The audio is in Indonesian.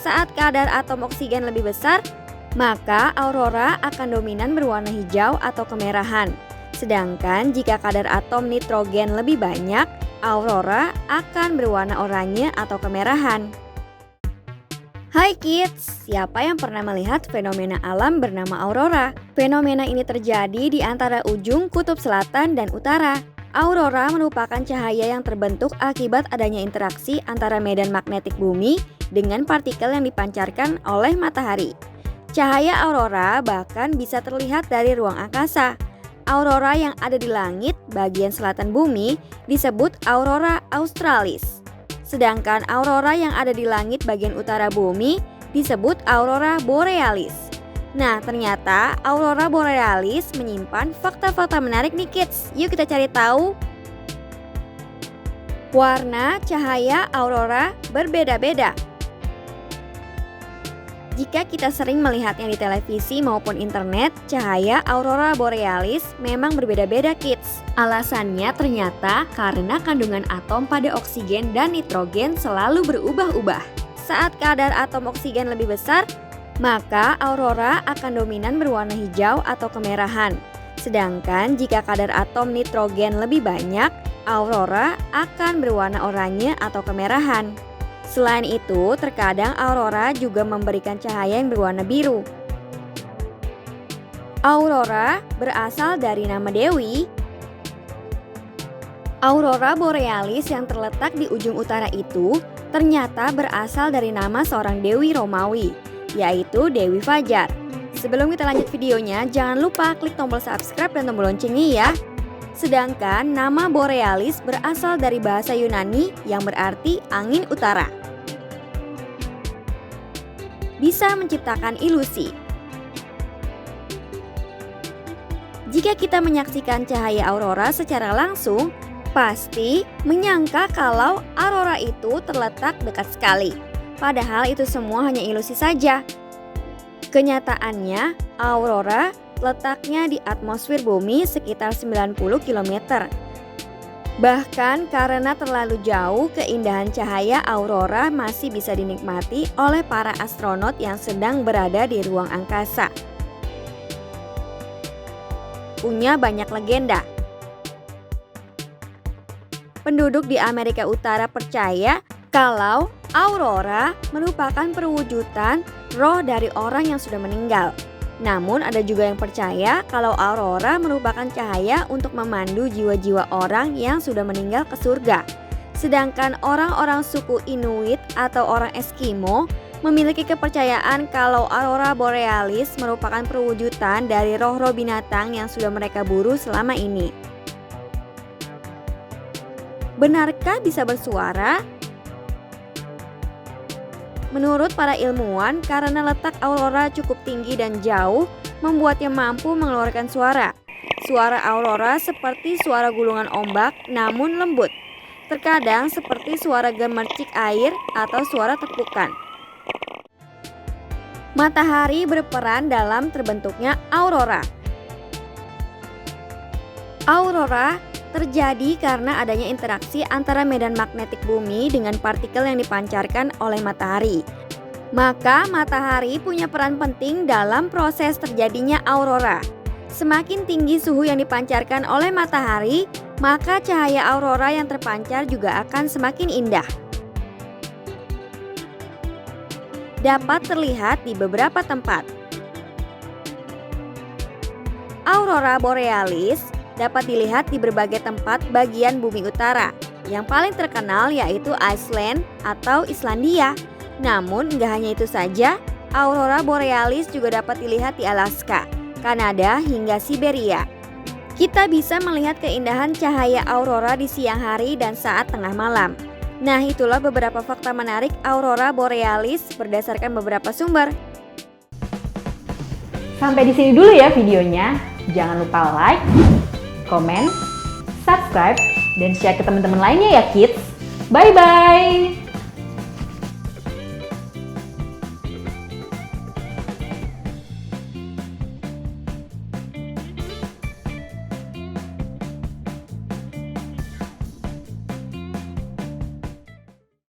Saat kadar atom oksigen lebih besar, maka aurora akan dominan berwarna hijau atau kemerahan. Sedangkan jika kadar atom nitrogen lebih banyak, aurora akan berwarna oranye atau kemerahan. Hai kids, siapa yang pernah melihat fenomena alam bernama aurora? Fenomena ini terjadi di antara ujung kutub selatan dan utara. Aurora merupakan cahaya yang terbentuk akibat adanya interaksi antara medan magnetik bumi dengan partikel yang dipancarkan oleh matahari. Cahaya aurora bahkan bisa terlihat dari ruang angkasa. Aurora yang ada di langit bagian selatan bumi disebut aurora australis. Sedangkan aurora yang ada di langit bagian utara bumi disebut aurora borealis. Nah, ternyata aurora borealis menyimpan fakta-fakta menarik nih kids. Yuk kita cari tahu. Warna cahaya aurora berbeda-beda. Jika kita sering melihatnya di televisi maupun internet, cahaya aurora borealis memang berbeda-beda kids. Alasannya ternyata karena kandungan atom pada oksigen dan nitrogen selalu berubah-ubah. Saat kadar atom oksigen lebih besar, maka aurora akan dominan berwarna hijau atau kemerahan. Sedangkan jika kadar atom nitrogen lebih banyak, aurora akan berwarna oranye atau kemerahan. Selain itu, terkadang aurora juga memberikan cahaya yang berwarna biru. Aurora berasal dari nama dewi. Aurora borealis yang terletak di ujung utara itu ternyata berasal dari nama seorang dewi Romawi, yaitu Dewi Fajar. Sebelum kita lanjut videonya, jangan lupa klik tombol subscribe dan tombol loncengnya ya. Sedangkan nama borealis berasal dari bahasa Yunani yang berarti angin utara. Bisa menciptakan ilusi. Jika kita menyaksikan cahaya aurora secara langsung, pasti menyangka kalau aurora itu terletak dekat sekali. Padahal itu semua hanya ilusi saja. Kenyataannya, aurora letaknya di atmosfer bumi sekitar 90 km. Bahkan karena terlalu jauh, keindahan cahaya aurora masih bisa dinikmati oleh para astronot yang sedang berada di ruang angkasa. Punya banyak legenda. Penduduk di Amerika Utara percaya kalau aurora merupakan perwujudan roh dari orang yang sudah meninggal. Namun ada juga yang percaya kalau aurora merupakan cahaya untuk memandu jiwa-jiwa orang yang sudah meninggal ke surga. Sedangkan orang-orang suku Inuit atau orang Eskimo memiliki kepercayaan kalau aurora borealis merupakan perwujudan dari roh-roh binatang yang sudah mereka buru selama ini. Benarkah bisa bersuara? Menurut para ilmuwan, karena letak aurora cukup tinggi dan jauh, membuatnya mampu mengeluarkan suara. Suara aurora seperti suara gulungan ombak, namun lembut. Terkadang seperti suara gemercik air atau suara tepukan. Matahari berperan dalam terbentuknya aurora. Aurora terjadi karena adanya interaksi antara medan magnetik bumi dengan partikel yang dipancarkan oleh matahari. Maka matahari punya peran penting dalam proses terjadinya aurora. Semakin tinggi suhu yang dipancarkan oleh matahari, maka cahaya aurora yang terpancar juga akan semakin indah. Dapat terlihat di beberapa tempat. Aurora borealis dapat dilihat di berbagai tempat bagian bumi utara. Yang paling terkenal yaitu Iceland atau Islandia. Namun nggak hanya itu saja, aurora borealis juga dapat dilihat di Alaska, Kanada hingga Siberia. Kita bisa melihat keindahan cahaya aurora di siang hari dan saat tengah malam. Nah, itulah beberapa fakta menarik aurora borealis berdasarkan beberapa sumber. Sampai di sini dulu ya videonya. Jangan lupa like, komen, subscribe, dan share ke teman-teman lainnya ya kids. Bye-bye!